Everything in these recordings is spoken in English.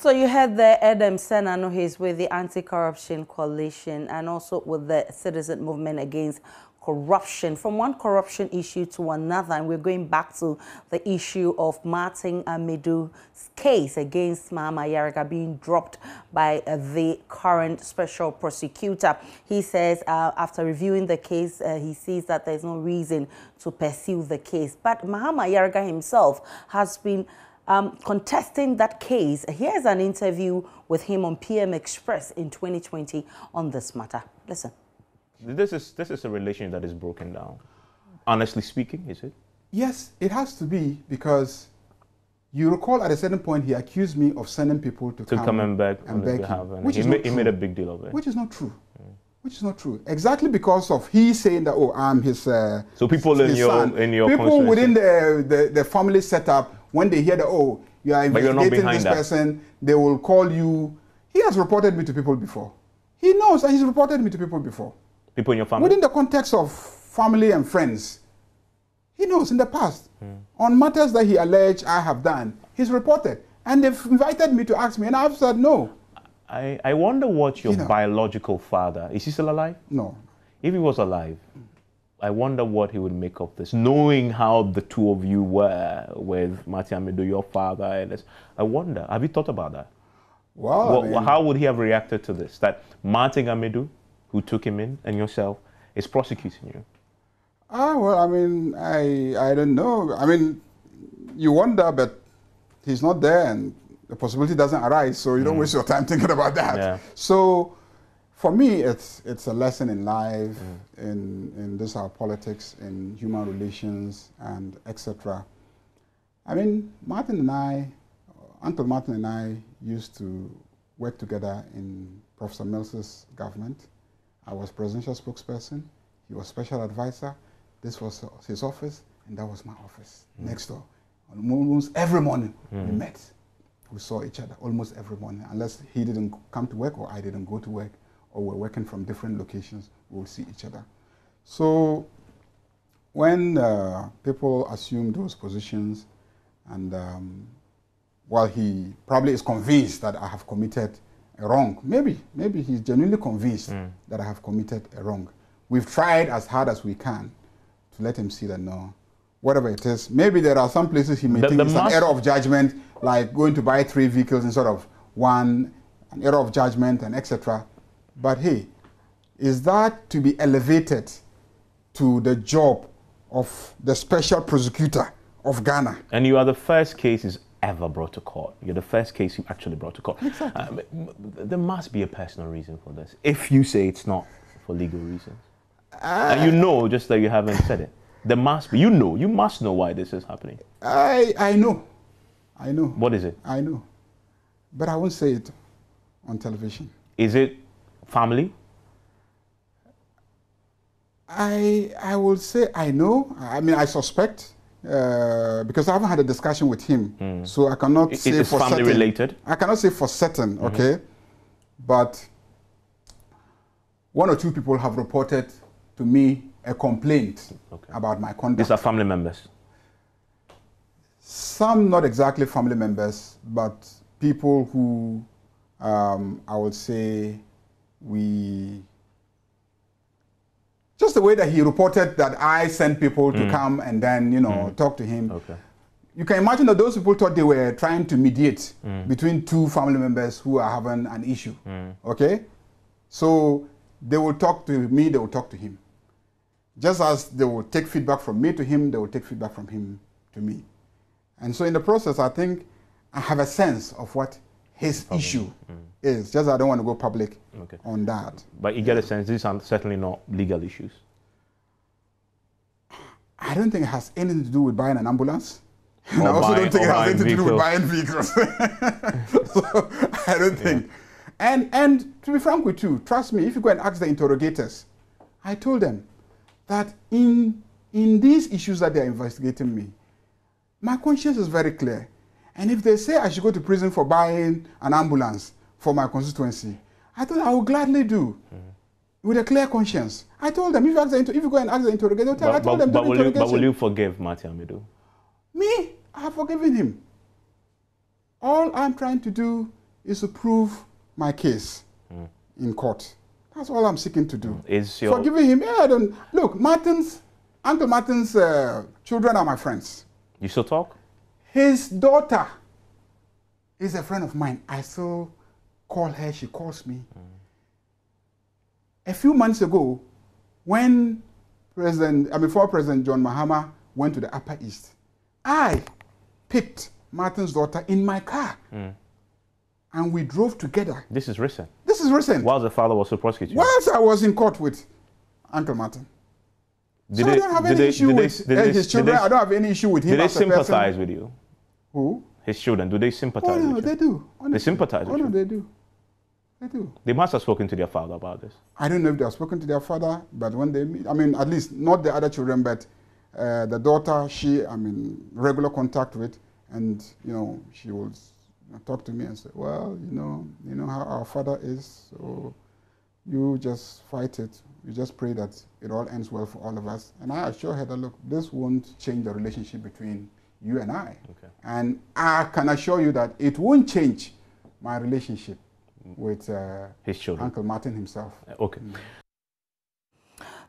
So you heard the Adam Senano, he's with the Anti-Corruption Coalition and also with the Citizen Movement Against Corruption. From one corruption issue to another, and we're going back to the issue of Martin Amidu's case against Mahama Ayariga being dropped by the current special prosecutor. He says after reviewing the case, he sees that there's no reason to pursue the case. But Mahama Ayariga himself has been contesting that case. Here's an interview with him on PM Express in 2020 on this matter. Listen. This is a relation that is broken down. Honestly speaking, is it? Yes, it has to be, because you recall at a certain point he accused me of sending people to come and beg on his behalf, and he made a big deal of it. Which is not true. Which is not true. Exactly because of he saying that, oh, I'm his so people his in your people within the family setup, when they hear that, oh, you are investigating this person, they will call you. He has reported me to people before. He knows that he's reported me to people before. People in your family? Within the context of family and friends. He knows in the past. On matters that he alleged I have done, he's reported. And they've invited me to ask me, and I've said no. I wonder what your biological father, is he still alive? No. If he was alive, I wonder what he would make of this, knowing how the two of you were with Martin Amidu, your father, and this. I wonder, have you thought about that? Well, how would he have reacted to this? That Martin Amidu, who took him in, and yourself, is prosecuting you? Well, I mean, I don't know. I mean, you wonder, but he's not there, and the possibility doesn't arise, so you don't waste your time thinking about that. Yeah. So, for me, it's a lesson in life, in this our politics, in human relations, and etc. I mean, Uncle Martin and I used to work together in Professor Mills's government. I was presidential spokesperson, he was special advisor, this was his office, and that was my office, next door. Almost every morning we met. We saw each other almost every morning, unless he didn't come to work or I didn't go to work, or we're working from different locations, we'll see each other. So when people assume those positions, and while he probably is convinced that I have committed a wrong, maybe he's genuinely convinced that I have committed a wrong. We've tried as hard as we can to let him see that no, whatever it is, maybe there are some places he may think it's an error of judgment, like going to buy 3 vehicles instead of 1, an error of judgment, and etc. But hey, is that to be elevated to the job of the special prosecutor of Ghana? And you are the first cases ever brought to court. You're the first case you actually brought to court. Exactly. There must be a personal reason for this, if you say it's not for legal reasons. And you know, just that you haven't said it. There must be. You must know why this is happening. I know. What is it? I know. But I won't say it on television. Is it family? I will say I know. I mean, I suspect, because I haven't had a discussion with him. So I cannot say for certain. Is family related? I cannot say for certain, okay? But 1 or 2 people have reported to me a complaint about my conduct. These are family members? Some not exactly family members, but people who I would say just the way that he reported that I sent people to come and then, you know, talk to him. Okay. You can imagine that those people thought they were trying to mediate between 2 family members who are having an issue. Okay? So they will talk to me, they will talk to him. Just as they will take feedback from me to him, they will take feedback from him to me. And so in the process, I think I have a sense of what his issue is. Just I don't want to go public on that. But you get a sense these are certainly not legal issues. I don't think it has anything to do with buying an ambulance. And I also don't think it has anything to do with buying vehicles. So I don't think. And to be frank with you, trust me, if you go and ask the interrogators, I told them that in these issues that they are investigating me, my conscience is very clear. And if they say I should go to prison for buying an ambulance for my constituency, I thought I would gladly do, with a clear conscience. I told them, if you go and ask the interrogator, I told them, but will you forgive Martin Amidu? Me? I have forgiven him. All I'm trying to do is to prove my case in court. That's all I'm seeking to do. Is your... Forgiving him, yeah, I don't... Look, Uncle Martin's children are my friends. You still talk? His daughter is a friend of mine. I still call her, she calls me. A few months ago, when before President John Mahama went to the Upper East, I picked Martin's daughter in my car. And we drove together. This is recent? This is recent. While the father was to prosecute you? Whilst I was in court with Uncle Martin. I don't have any issue with his children. I don't have any issue with him. Do they sympathize with you? Who? His children. Do they sympathize with you? No, they do. Honestly. They sympathize with you? No, they do. They do. They must have spoken to their father about this. I don't know if they have spoken to their father, but when they meet, I mean, at least not the other children, but the daughter, I'm in regular contact with, and, you know, she will talk to me and say, well, you know how our father is, so you just fight it. You just pray that it all ends well for all of us. And I assure her that, look, this won't change the relationship between you and I. Okay. And I can assure you that it won't change my relationship with his children, Uncle Martin himself. Okay.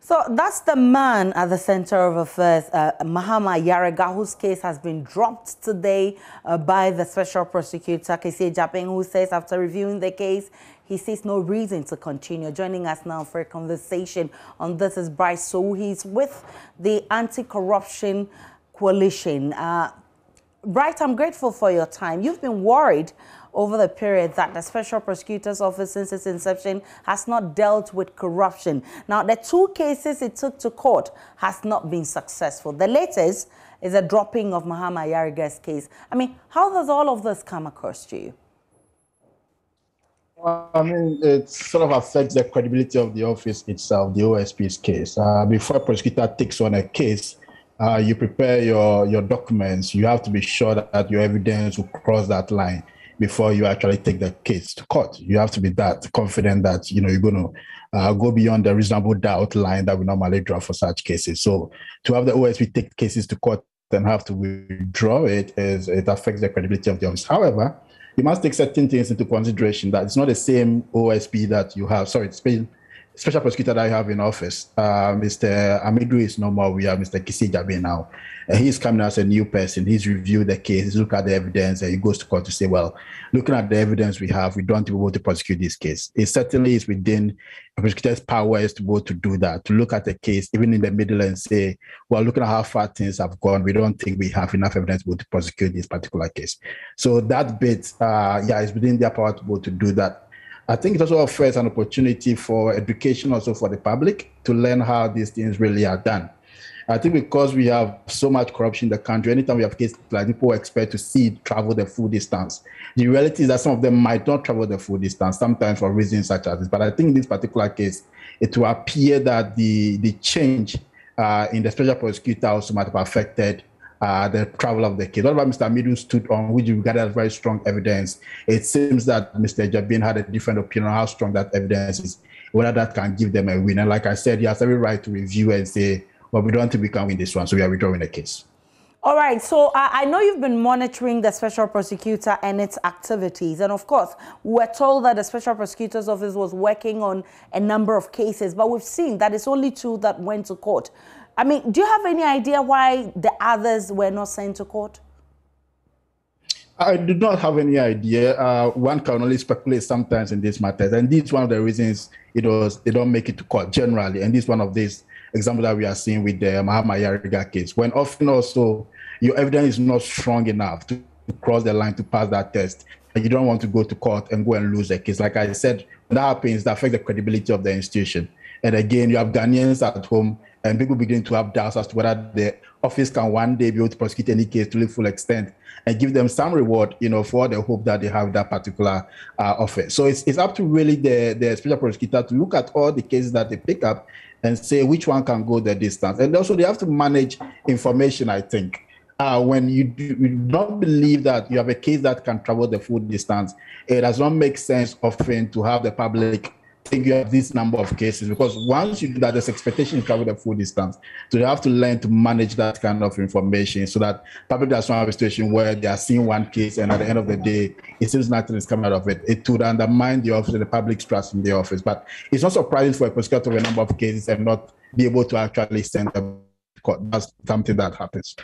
So that's the man at the center of affairs, Mahama Ayariga, whose case has been dropped today by the special prosecutor, Kesi Japing, who says after reviewing the case, he sees no reason to continue. Joining us now for a conversation on this is Bryce. So he's with the Anti-Corruption Coalition. Bryce, I'm grateful for your time. You've been worried over the period that the Special Prosecutor's Office since its inception has not dealt with corruption. Now, the two cases it took to court has not been successful. The latest is a dropping of Mahama Ayariga's case. I mean, how does all of this come across to you? I mean, it sort of affects the credibility of the office itself, the OSP's case. Before a prosecutor takes on a case, you prepare your documents. You have to be sure that your evidence will cross that line before you actually take the case to court. You have to be that confident that, you know, you're going to go beyond the reasonable doubt line that we normally draw for such cases. So to have the OSP take cases to court and have to withdraw it affects the credibility of the office. However, you must take certain things into consideration, that it's not the same OSP that you have. Sorry, special prosecutor that I have in office. Mr. Amidu is no more. We have Mr. Kesi Jabe now. He's coming as a new person. He's reviewed the case. He's looked at the evidence, and he goes to court to say, well, looking at the evidence we have, we don't be able to prosecute this case. It certainly is within a prosecutor's powers to be able to do that, to look at the case, even in the middle, and say, well, looking at how far things have gone, we don't think we have enough evidence to be able to prosecute this particular case. So that bit, is within their power to be able to do that. I think it also offers an opportunity for education also for the public to learn how these things really are done. I think because we have so much corruption in the country, anytime we have cases like people expect to see it travel the full distance. The reality is that some of them might not travel the full distance, sometimes for reasons such as this. But I think in this particular case, it will appear that the change in the special prosecutor also might have affected the travel of the case. What about Mr. Amidu stood on, which you regard as very strong evidence? It seems that Mr. Jabin had a different opinion on how strong that evidence is, whether that can give them a win. And like I said, he has every right to review and say, well, we don't think we can win this one, so we are withdrawing the case. All right, so I know you've been monitoring the special prosecutor and its activities. And of course, we're told that the special prosecutor's office was working on a number of cases, but we've seen that it's only two that went to court. I mean, do you have any idea why the others were not sent to court? I do not have any idea. One can only speculate sometimes in these matters. And this is one of the reasons they don't make it to court generally. And this is one of these examples that we are seeing with the Mahama Ayariga case. When often also your evidence is not strong enough to cross the line to pass that test, and you don't want to go to court and go and lose the case. Like I said, when that happens, that affects the credibility of the institution. And again, you have Ghanaians at home, and people begin to have doubts as to whether the office can one day be able to prosecute any case to the full extent and give them some reward, you know, for the hope that they have that particular office. So it's up to really the special prosecutor to look at all the cases that they pick up and say which one can go the distance. And also they have to manage information, I think. When you do not believe that you have a case that can travel the full distance, it does not make sense often to have the public think you have this number of cases, because once you do that, there's expectation to cover the full distance. So you have to learn to manage that kind of information so that public does not have a situation where they are seeing one case and at the end of the day, it seems nothing is coming out of it. It would undermine the office and the public's trust in the office. But it's not surprising for a prosecutor to have a number of cases and not be able to actually send them to court. That's something that happens.